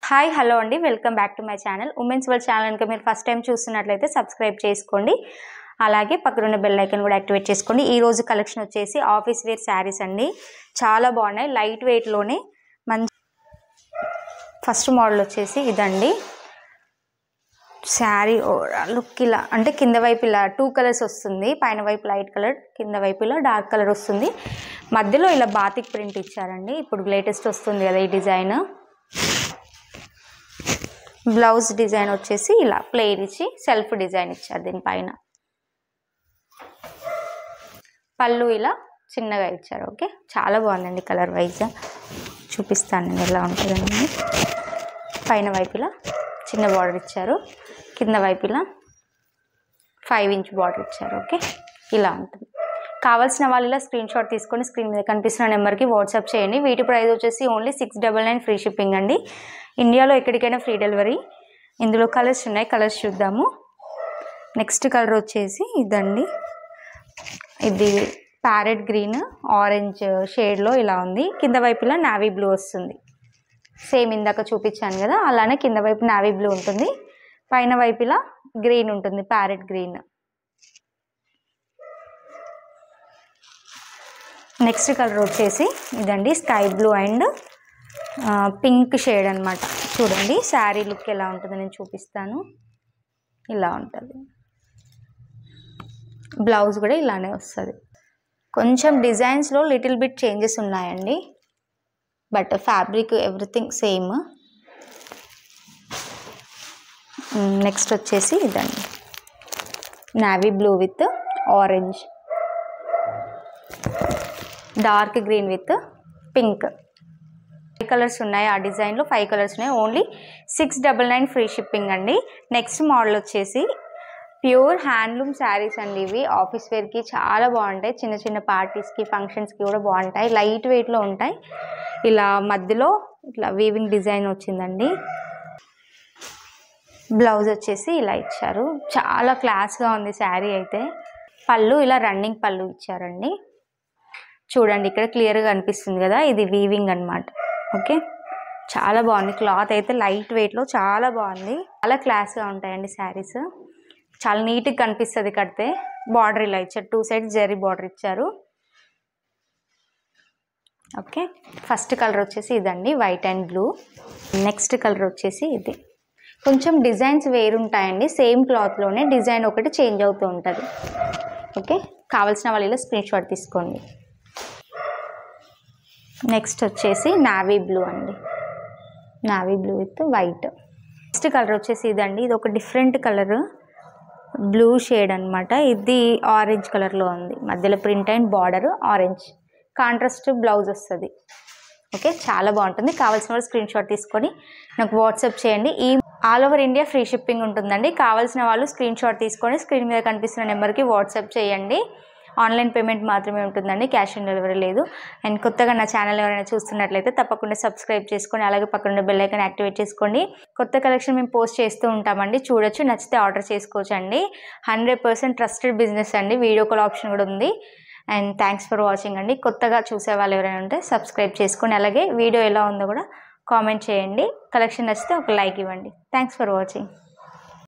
Hi hello అండి, welcome back to my channel. Women's world channel కనుక మీరు first time చూస్తున్నట్లయితే సబ్స్క్రైబ్ చేసుకోండి. అలాగే పక్కన బెల్ ఐకాన్ కూడా యాక్టివేట్ చేసుకోండి. ఈ రోజు కలెక్షన్ వచ్చేసి ఆఫీస్ వేర్ శారీస్ అండి. చాలా బాగున్నాయి, లైట్ వెయిట్లోనే మంచి. ఫస్ట్ మోడల్ వచ్చేసి ఇదండి. శారీ లుక్ ఇలా అంటే కింద వైపు ఇలా 2 కలర్స్ వస్తుంది. పైన వైపు లైట్ కలర్, కింద వైపు ఇలా డార్క్ కలర్ వస్తుంది. మధ్యలో ఇలా బాతిక్ ప్రింట్ ఇచ్చారండి. ఇప్పుడు లేటెస్ట్ వస్తుంది కదా ఈ డిజైన్. బ్లౌజ్ డిజైన్ వచ్చేసి ఇలా ప్లెయిన్ ఇచ్చి సెల్ఫ్ డిజైన్ ఇచ్చారు. దీనిపైన పళ్ళు ఇలా చిన్నగా ఇచ్చారు. ఓకే, చాలా బాగుందండి. కలర్ వైజ్ చూపిస్తాను నేను ఎలా ఉంటుందండి. పైన వైపు ఇలా చిన్న బార్డర్ ఇచ్చారు, కింద వైపు ఇలా 5 ఇంచ్ బార్డర్ ఇచ్చారు. ఓకే, ఇలా ఉంటుంది. కావాల్సిన వాళ్ళు ఇలా స్క్రీన్ షాట్ తీసుకొని స్క్రీన్ మీద కనిపిస్తున్న నెంబర్కి వాట్సాప్ చేయండి. వీటి ప్రైస్ వచ్చేసి ఓన్లీ 699 ఫ్రీ షిప్పింగ్ అండి. ఇండియాలో ఎక్కడికైనా ఫ్రీ డెలివరీ. ఇందులో కలర్స్ ఉన్నాయి, కలర్స్ చూద్దాము. నెక్స్ట్ కలర్ వచ్చేసి ఇదండి. ఇది ప్యారెట్ గ్రీన్ ఆరెంజ్ షేడ్లో ఇలా ఉంది. కింద వైపు ఇలా నావీ బ్లూ వస్తుంది. సేమ్ ఇందాక చూపించాను కదా, అలానే కింద వైపు నావీ బ్లూ ఉంటుంది, పైన వైపు ఇలా గ్రీన్ ఉంటుంది, ప్యారెట్ గ్రీన్. నెక్స్ట్ కలర్ వచ్చేసి ఇదండి, sky blue and pink shade అనమాట. చూడండి శారీ లుక్ ఎలా ఉంటుందో నేను చూపిస్తాను. ఇలా ఉంటుంది. బ్లౌజ్ కూడా ఇలానే వస్తుంది. కొంచెం డిజైన్స్లో లిటిల్ బిట్ చేంజెస్ ఉన్నాయండి, but fabric everything same. Next వచ్చేసి ఇదండి, navy blue with orange, dark green with pink. 5 colours ఉన్నాయి. ఆ డిజైన్లో 5 కలర్స్ ఉన్నాయి. ఓన్లీ 699 ఫ్రీ షిప్పింగ్ అండి. నెక్స్ట్ మోడల్ వచ్చేసి ప్యూర్ హ్యాండ్లూమ్ శారీస్ అండి. ఇవి ఆఫీస్ వేర్కి చాలా బాగుంటాయి. చిన్న చిన్న పార్టీస్కి, ఫంక్షన్స్కి కూడా బాగుంటాయి. లైట్ వెయిట్లో ఉంటాయి. ఇలా మధ్యలో ఇట్లా వీవింగ్ డిజైన్ వచ్చిందండి. బ్లౌజ్ వచ్చేసి ఇలా ఇచ్చారు. చాలా క్లాస్గా ఉంది శారీ అయితే. పళ్ళు ఇలా రన్నింగ్ పళ్ళు ఇచ్చారండి. చూడండి ఇక్కడ క్లియర్గా కనిపిస్తుంది కదా, ఇది వీవింగ్ అనమాట. ఓకే, చాలా బాగుంది. క్లాత్ అయితే లైట్ వెయిట్లో చాలా బాగుంది. చాలా క్లాస్గా ఉంటాయండి శారీస్. చాలా నీట్గా కనిపిస్తుంది కడితే. బార్డర్ ఇలా ఇచ్చారు, 2 సైడ్స్ జరీ బార్డర్ ఇచ్చారు. ఓకే, ఫస్ట్ కలర్ వచ్చేసి ఇదండి, white and blue. Next colour వచ్చేసి ఇది. కొంచెం డిజైన్స్ వేరుంటాయండి. సేమ్ క్లాత్లోనే డిజైన్ ఒకటి చేంజ్ అవుతూ ఉంటుంది. ఓకే, కావాల్సిన వాళ్ళు ఇలా స్క్రీన్ షాట్ తీసుకోండి. నెక్స్ట్ వచ్చేసి నావీ బ్లూ అండి, navy blue with white. Next colour వచ్చేసి ఇదండి. ఇది ఒక డిఫరెంట్ కలర్, బ్లూ షేడ్ అనమాట. ఇది ఆరెంజ్ కలర్లో ఉంది. మధ్యలో print and border orange, contrast blouse వస్తుంది. ఓకే, చాలా బాగుంటుంది. కావాల్సిన వాళ్ళు స్క్రీన్ షాట్ తీసుకొని నాకు వాట్సాప్ చేయండి. ఈ all over India free shipping ఉంటుందండి. కావాల్సిన వాళ్ళు స్క్రీన్ షాట్ తీసుకొని స్క్రీన్ మీద కనిపిస్తున్న నెంబర్కి వాట్సాప్ చేయండి. ఆన్లైన్ పేమెంట్ మాత్రమే ఉంటుందండి, క్యాష్ ఆన్ డెలివరీ లేదు. అండ్ కొత్తగా నా ఛానల్ ఎవరైనా చూస్తున్నట్లయితే తప్పకుండా సబ్స్క్రైబ్ చేసుకొని అలాగే పక్కన బెల్ ఐకాన్ యాక్టివేట్ చేసుకోండి. కొత్త కలెక్షన్ మేము పోస్ట్ చేస్తూ ఉంటామండి, చూడొచ్చు. నచ్చితే ఆర్డర్ చేసుకోవచ్చు అండి. 100% ట్రస్టెడ్ బిజినెస్ అండి. వీడియో కాల్ ఆప్షన్ కూడా ఉంది. అండ్ థ్యాంక్స్ ఫర్ వాచింగ్ అండి. కొత్తగా చూసే వాళ్ళు ఎవరైనా ఉంటే సబ్స్క్రైబ్ చేసుకొని అలాగే వీడియో ఎలా ఉందో కూడా కామెంట్ చేయండి. కలెక్షన్ నచ్చితే ఒక లైక్ ఇవ్వండి. Thanks for watching.